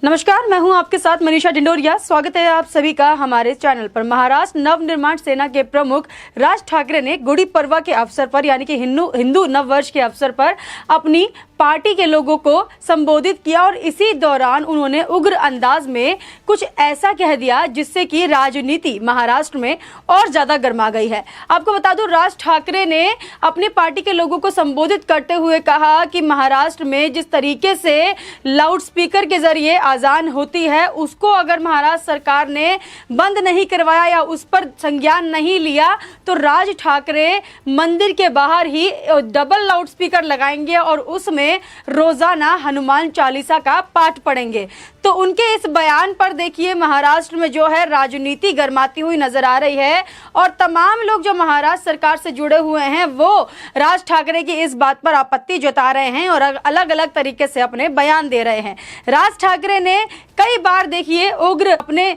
नमस्कार, मैं हूं आपके साथ मनीषा डिंडोरिया। स्वागत है आप सभी का हमारे चैनल पर। महाराष्ट्र नवनिर्माण सेना के प्रमुख राज ठाकरे ने गुड़ी पड़वा के अवसर पर यानी कि हिंदू नववर्ष के अवसर पर अपनी पार्टी के लोगों को संबोधित किया और इसी दौरान उन्होंने उग्र अंदाज में कुछ ऐसा कह दिया जिससे कि राजनीति महाराष्ट्र में और ज्यादा गर्मा गई है। आपको बता दूं, राज ठाकरे ने अपनी पार्टी के लोगों को संबोधित करते हुए कहा कि महाराष्ट्र में जिस तरीके से लाउड स्पीकर के जरिए आजान होती है उसको अगर महाराष्ट्र सरकार ने बंद नहीं करवाया या उस पर संज्ञान नहीं लिया तो राज ठाकरे मंदिर के बाहर ही डबल लाउड स्पीकर लगाएंगे और उसमें रोजाना हनुमान चालीसा का पाठ पढ़ेंगे। तो उनके इस बयान पर देखिए महाराष्ट्र में जो है राजनीति गर्माती हुई नजर आ रही है और तमाम लोग जो महाराष्ट्र सरकार से जुड़े हुए हैं वो राज ठाकरे की इस बात पर आपत्ति जता रहे हैं और अलग अलग तरीके से अपने बयान दे रहे हैं। राज ठाकरे ने कई बार देखिए उग्र अपने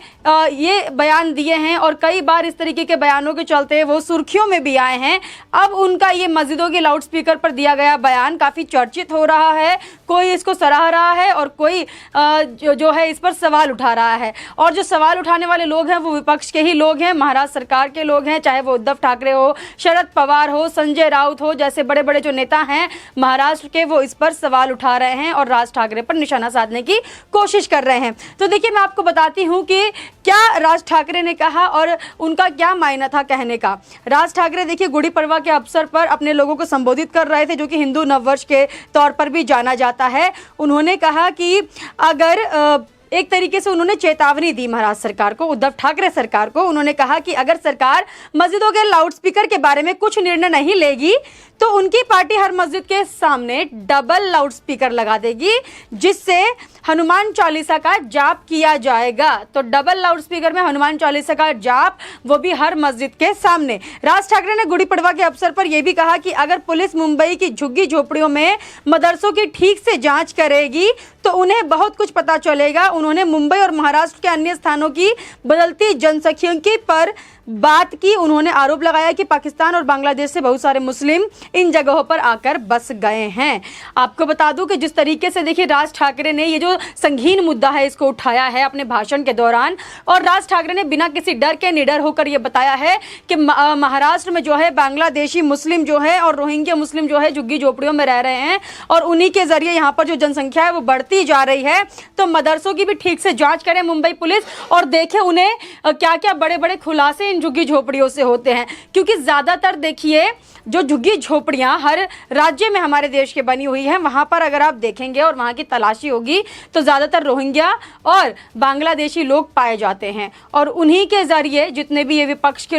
ये बयान दिए हैं और कई बार इस तरीके के बयानों के चलते वो सुर्खियों में भी आए हैं। अब उनका ये मस्जिदों के लाउड स्पीकर पर दिया गया बयान काफी चर्चित हो रहा है। कोई इसको सराह रहा है और कोई जो है इस पर सवाल उठा रहा है और जो सवाल उठाने वाले लोग हैं वो विपक्ष के ही लोग हैं, महाराष्ट्र सरकार के लोग हैं, चाहे वो उद्धव ठाकरे हो, शरद पवार हो, संजय राउत हो, जैसे बड़े बड़े जो नेता हैं महाराष्ट्र के, वो इस पर सवाल उठा रहे हैं और राज ठाकरे पर निशाना साधने की कोशिश कर रहे हैं। तो देखिए मैं आपको बताती हूँ कि क्या राज ठाकरे ने कहा और उनका क्या मायना था कहने का। राज ठाकरे देखिए गुड़ी पड़वा के अवसर पर अपने लोगों को संबोधित कर रहे थे जो कि हिंदू नववर्ष के तौर पर भी जाना जाता है। उन्होंने कहा कि अगर एक तरीके से उन्होंने चेतावनी दी महाराष्ट्र सरकार को, उद्धव ठाकरे सरकार को। उन्होंने कहा कि अगर सरकार मस्जिदों के लाउड स्पीकर के बारे में कुछ निर्णय नहीं लेगी तो उनकी पार्टी हर मस्जिद के सामने डबल लाउड स्पीकर लगा देगी जिससे हनुमान चालीसा का जाप किया जाएगा। तो डबल लाउड स्पीकर में हनुमान चालीसा का जाप, वो भी हर मस्जिद के सामने। राज ठाकरे ने गुड़ी पड़वा के अवसर पर यह भी कहा कि अगर पुलिस मुंबई की झुग्गी झोपड़ियों में मदरसों की ठीक से जांच करेगी तो उन्हें बहुत कुछ पता चलेगा। उन्होंने मुंबई और महाराष्ट्र के अन्य स्थानों की बदलती जनसंख्यिकी पर बात की। उन्होंने आरोप लगाया कि पाकिस्तान और बांग्लादेश से बहुत सारे मुस्लिम इन जगहों पर आकर बस गए हैं। आपको बता दूं कि जिस तरीके से देखिए राज ठाकरे ने ये जो संगीन मुद्दा है इसको उठाया है अपने भाषण के दौरान और राज ठाकरे ने बिना किसी डर के निडर होकर ये बताया है कि महाराष्ट्र में जो है बांग्लादेशी मुस्लिम जो है और रोहिंग्या मुस्लिम जो है झुग्गी झोपड़ियों में रह रहे हैं और उन्हीं के जरिए यहाँ पर जो जनसंख्या है वो बढ़ती जा रही है। तो मदरसों की भी ठीक से जाँच करे मुंबई पुलिस और देखे उन्हें क्या क्या बड़े बड़े खुलासे झुग्गी झोपड़ियों से होते हैं, क्योंकि ज्यादातर देखिए जो झुग्गी झोपड़ियां हर राज्य में हमारे देश के बनी हुई हैं वहां पर अगर आप देखेंगे और वहां की तलाशी होगी तो ज्यादातर रोहिंग्या और बांग्लादेशी लोग पाए जाते हैं और उन्हीं के जरिए जितने भी ये विपक्ष के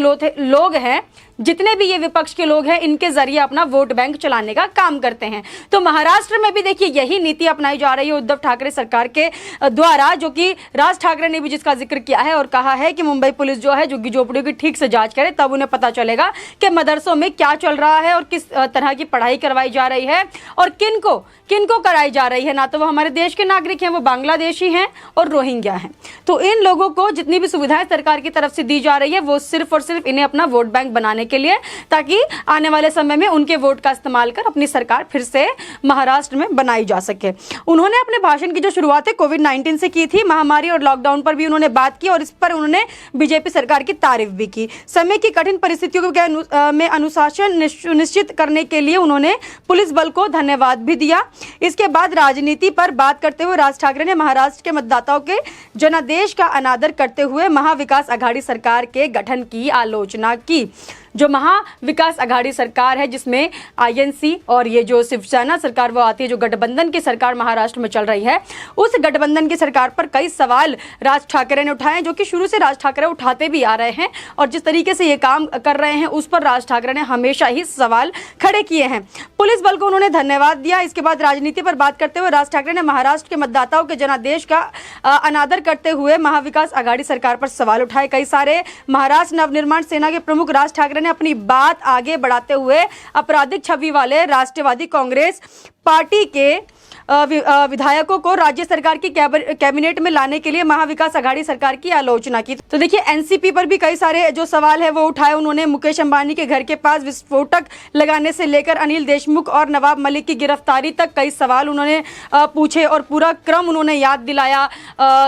लोग हैं इनके जरिए अपना वोट बैंक चलाने का काम करते हैं। तो महाराष्ट्र में भी देखिए यही नीति अपनाई जा रही है उद्धव ठाकरे सरकार के द्वारा, जो कि राज ठाकरे ने भी जिसका जिक्र किया है और कहा है कि मुंबई पुलिस जो है झुग्गी झोपड़ियों की ठीक से जांच करे तब उन्हें पता चलेगा कि मदरसों में क्या चल रहा है और किस तरह की पढ़ाई करवाई जा रही है और किनको कराई जा रही है। ना तो वो हमारे देश के नागरिक हैं, वो बांग्लादेशी हैं और रोहिंग्या हैं। तो इन लोगों को जितनी भी सुविधाएं सरकार की तरफ से दी जा रही है वो सिर्फ और सिर्फ इन्हें अपना वोट बैंक बनाने के लिए, ताकि आने वाले समय में उनके वोट का इस्तेमाल कर अपनी सरकार फिर से महाराष्ट्र में बनाई जा सके। उन्होंने अपने भाषण की जो शुरुआत है कोविड-19 से की थी, महामारी और लॉकडाउन पर भी उन्होंने बात की और इस पर उन्होंने बीजेपी सरकार की तारीफ भी की। समय की कठिन परिस्थितियों में अनुशासन सुनिश्चित करने के लिए उन्होंने पुलिस बल को धन्यवाद भी दिया। इसके बाद राजनीति पर बात करते हुए राज ठाकरे ने महाराष्ट्र के मतदाताओं के जनादेश का अनादर करते हुए महाविकास आघाड़ी सरकार के गठन की आलोचना की। जो महाविकास आघाड़ी सरकार है जिसमें आईएनसी और ये जो शिवसेना सरकार वो आती है, जो गठबंधन की सरकार महाराष्ट्र में चल रही है, उस गठबंधन की सरकार पर कई सवाल राज ठाकरे ने उठाए जो कि शुरू से राज ठाकरे उठाते भी आ रहे हैं और जिस तरीके से ये काम कर रहे हैं उस पर राज ठाकरे ने हमेशा ही सवाल खड़े किए हैं। पुलिस बल को उन्होंने धन्यवाद दिया। इसके बाद राजनीति पर बात करते हुए राज ठाकरे ने महाराष्ट्र के मतदाताओं के जनादेश का अनादर करते हुए महाविकास आघाड़ी सरकार पर सवाल उठाए। कई सारे महाराष्ट्र नवनिर्माण सेना के प्रमुख राज ठाकरे ने अपनी बात आगे बढ़ाते हुए आपराधिक छवि वाले राष्ट्रवादी कांग्रेस पार्टी के विधायकों को राज्य सरकार की कैबिनेट में लाने के लिए महाविकास आघाड़ी सरकार की आलोचना की। तो देखिए, एनसीपी पर भी कई सारे जो सवाल है वो उठाए उन्होंने। मुकेश अंबानी के घर के पास विस्फोटक लगाने से लेकर अनिल देशमुख और नवाब मलिक की गिरफ्तारी तक कई सवाल उन्होंने पूछे और पूरा क्रम उन्होंने याद दिलाया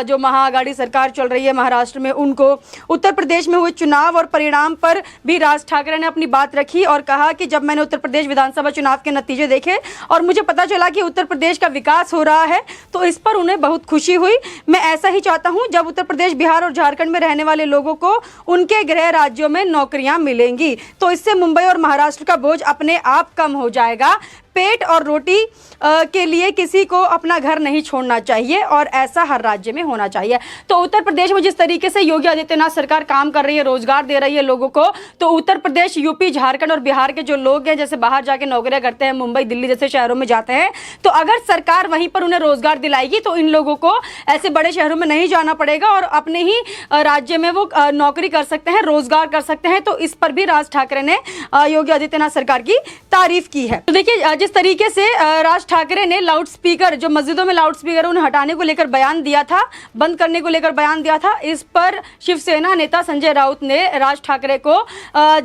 जो महाआघाड़ी सरकार चल रही है महाराष्ट्र में उनको। उत्तर प्रदेश में हुए चुनाव और परिणाम पर भी राज ठाकरे ने अपनी बात रखी और कहा कि जब मैंने उत्तर प्रदेश विधानसभा चुनाव के नतीजे देखे और मुझे पता चला कि उत्तर प्रदेश विकास हो रहा है तो इस पर उन्हें बहुत खुशी हुई। मैं ऐसा ही चाहता हूं जब उत्तर प्रदेश, बिहार और झारखंड में रहने वाले लोगों को उनके गृह राज्यों में नौकरियां मिलेंगी तो इससे मुंबई और महाराष्ट्र का बोझ अपने आप कम हो जाएगा। पेट और रोटी के लिए किसी को अपना घर नहीं छोड़ना चाहिए और ऐसा हर राज्य में होना चाहिए। तो उत्तर प्रदेश में जिस तरीके से योगी आदित्यनाथ सरकार काम कर रही है, रोजगार दे रही है लोगों को, तो उत्तर प्रदेश, यूपी, झारखंड और बिहार के जो लोग हैं, जैसे बाहर जाके नौकरियां करते हैं, मुंबई, दिल्ली जैसे शहरों में जाते हैं, तो अगर सरकार वहीं पर उन्हें रोजगार दिलाएगी तो इन लोगों को ऐसे बड़े शहरों में नहीं जाना पड़ेगा और अपने ही राज्य में वो नौकरी कर सकते हैं, रोजगार कर सकते हैं। तो इस पर भी राज ठाकरे ने योगी आदित्यनाथ सरकार की तारीफ की है। तो देखिए, जिस तरीके से राज ठाकरे ने लाउड स्पीकर, जो मस्जिदों में लाउड स्पीकर उन्हें हटाने को लेकर बयान दिया था, बंद करने को लेकर बयान दिया था, इस पर शिवसेना नेता संजय राउत ने राज ठाकरे को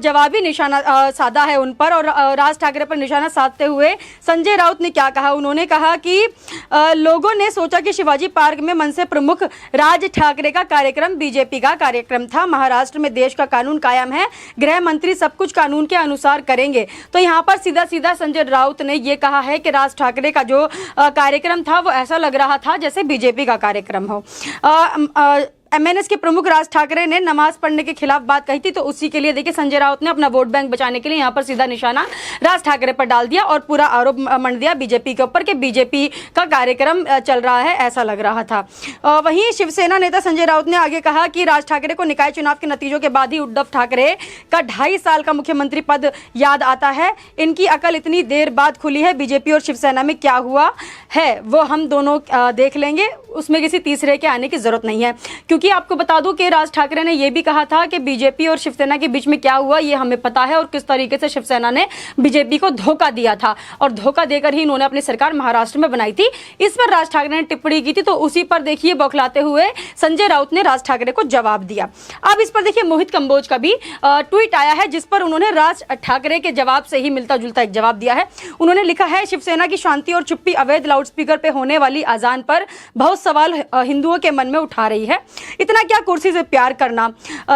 जवाबी निशाना साधा है उन पर। और राज ठाकरे पर निशाना साधते हुए संजय राउत ने क्या कहा, उन्होंने कहा कि लोगों ने सोचा कि शिवाजी पार्क में मनसे प्रमुख राज ठाकरे का कार्यक्रम बीजेपी का कार्यक्रम था। महाराष्ट्र में देश का कानून कायम है, गृह मंत्री सब कुछ कानून के अनुसार करेंगे। तो यहाँ पर सीधा सीधा संजय राउत ने ये कहा है कि राज ठाकरे का जो कार्यक्रम था वो ऐसा लग रहा था जैसे बीजेपी का कार्यक्रम हो। एमएनएस के प्रमुख राज ठाकरे ने नमाज पढ़ने के खिलाफ बात कही थी, तो उसी के लिए देखिए संजय राउत ने अपना वोट बैंक बचाने के लिए यहाँ पर सीधा निशाना राज ठाकरे पर डाल दिया और पूरा आरोप मंड दिया बीजेपी के ऊपर कि बीजेपी का कार्यक्रम चल रहा है, ऐसा लग रहा था। वहीं शिवसेना नेता संजय राउत ने आगे कहा कि राज ठाकरे को निकाय चुनाव के नतीजों के बाद ही उद्धव ठाकरे का 2.5 साल का मुख्यमंत्री पद याद आता है। इनकी अकल इतनी देर बाद खुली है, बीजेपी और शिवसेना में क्या हुआ है वो हम दोनों देख लेंगे, उसमें किसी तीसरे के आने की जरूरत नहीं है। क्योंकि आपको बता दूं कि राज ठाकरे ने यह भी कहा था कि बीजेपी और शिवसेना के बीच में क्या हुआ ये हमें पता है और किस तरीके से शिवसेना ने बीजेपी को धोखा दिया था और धोखा देकर ही इन्होंने अपनी सरकार महाराष्ट्र में बनाई थी। इस पर राज ठाकरे ने टिप्पणी की थी, तो उसी पर देखिए बौखलाते हुए संजय राउत ने राज ठाकरे को जवाब दिया। अब इस पर देखिए मोहित कंबोज का भी ट्वीट आया है जिस पर उन्होंने राज ठाकरे के जवाब से ही मिलता जुलता एक जवाब दिया है। उन्होंने लिखा है, शिवसेना की शांति और चुप्पी अवैध लाउडस्पीकर पे होने वाली अजान पर बहुत सवाल हिंदुओं के मन में उठा रही है। इतना क्या कुर्सी से प्यार करना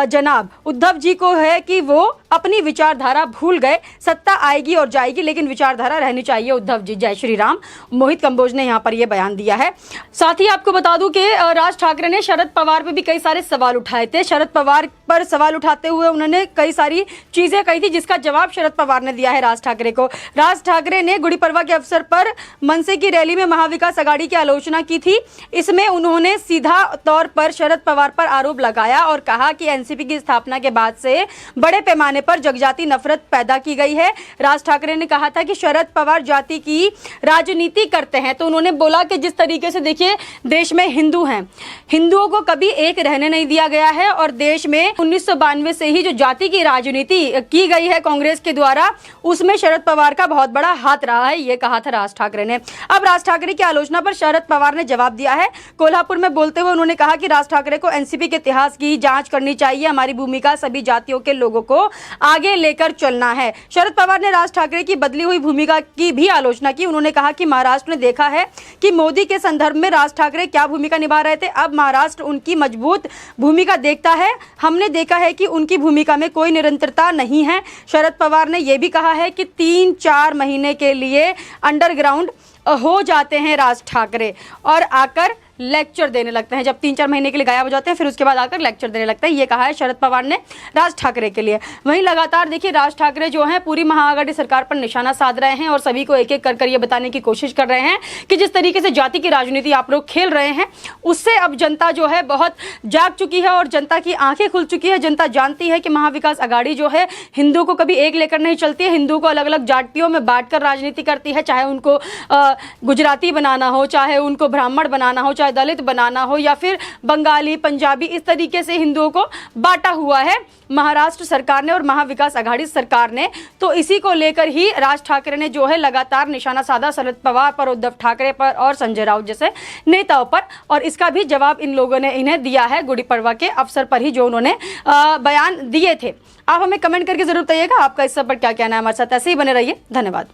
जनाब उद्धव जी को है कि वो अपनी विचारधारा भूल गए। सत्ता आएगी और जाएगी लेकिन विचारधारा रहनी चाहिए उद्धव जी, जय श्री राम। मोहित कंबोज ने यहाँ पर यह बयान दिया है। साथ ही आपको बता दूं कि राज ठाकरे ने शरद पवार पे भी कई सारे सवाल उठाए थे। शरद पवार पर सवाल उठाते हुए उन्होंने कई सारी चीजें कही थी जिसका जवाब शरद पवार ने दिया है राज ठाकरे को। राज ठाकरे ने गुड़ी पड़वा के अवसर पर मनसे की रैली में महाविकास आघाड़ी की आलोचना की थी। इसमें उन्होंने सीधा तौर पर शरद पवार पर आरोप लगाया और कहा कि एनसीपी की स्थापना के बाद से बड़े पैमाने पर जगजाति नफरत पैदा की गई है। राज ठाकरे ने कहा था कि शरद पवार जाति की राजनीति करते हैं। तो उन्होंने बोला कि जिस तरीके से देखिए देश में हिंदू हैं, हिंदुओं को कभी एक रहने नहीं दिया गया है और देश में 1992 से ही जो जाति की राजनीति की गई है कांग्रेस के द्वारा, उसमें शरद पवार का बहुत बड़ा हाथ रहा है, ये कहा था राज ठाकरे ने। अब राज ठाकरे की आलोचना पर शरद पवार ने जवाब दिया है। कोल्हापुर में बोलते हुए उन्होंने कहा कि राज ठाकरे को एनसीपी के इतिहास की जांच करनी चाहिए। हमारी भूमिका सभी जातियों के लोगों को आगे लेकर चलना है। शरद पवार ने राज ठाकरे की बदली हुई भूमिका की भी आलोचना की। उन्होंने कहा कि महाराष्ट्र ने देखा है कि मोदी के संदर्भ में राज ठाकरे क्या भूमिका निभा रहे थे। अब महाराष्ट्र उनकी मजबूत भूमिका देखता है। हमने देखा है कि उनकी भूमिका में कोई निरंतरता नहीं है। शरद पवार ने यह भी कहा है कि 3-4 महीने के लिए अंडरग्राउंड हो जाते हैं राज ठाकरे और आकर लेक्चर देने लगते हैं। जब 3-4 महीने के लिए गायब हो जाते हैं फिर उसके बाद आकर लेक्चर देने लगते हैं, ये कहा है शरद पवार ने राज ठाकरे के लिए। वहीं लगातार देखिए राज ठाकरे जो हैं पूरी महाआघाड़ी सरकार पर निशाना साध रहे हैं और सभी को एक एक कर ये बताने की कोशिश कर रहे हैं कि जिस तरीके से जाति की राजनीति आप लोग खेल रहे हैं उससे अब जनता जो है बहुत जाग चुकी है और जनता की आंखें खुल चुकी है। जनता जानती है कि महाविकास आघाड़ी जो है हिंदू को कभी एक लेकर नहीं चलती है, हिंदू को अलग अलग जातियों में बांट कर राजनीति करती है, चाहे उनको गुजराती बनाना हो, चाहे उनको ब्राह्मण बनाना हो, चाहे चाहे दलित बनाना हो या फिर बंगाली, पंजाबी, इस तरीके से हिंदुओं को बांटा हुआ है महाराष्ट्र सरकार ने और महाविकास आघाड़ी सरकार ने। तो इसी को लेकर ही राज ठाकरे ने जो है लगातार निशाना साधा शरद पवार पर, उद्धव ठाकरे पर और संजय राउत जैसे नेताओं पर, और इसका भी जवाब इन लोगों ने इन्हें दिया है गुड़ी पड़वा के अवसर पर ही जो उन्होंने बयान दिए थे। आप हमें कमेंट करके जरूर बताइएगा आपका इस सब पर क्या कहना है। हमारे साथ ऐसे ही बने रहिए। धन्यवाद।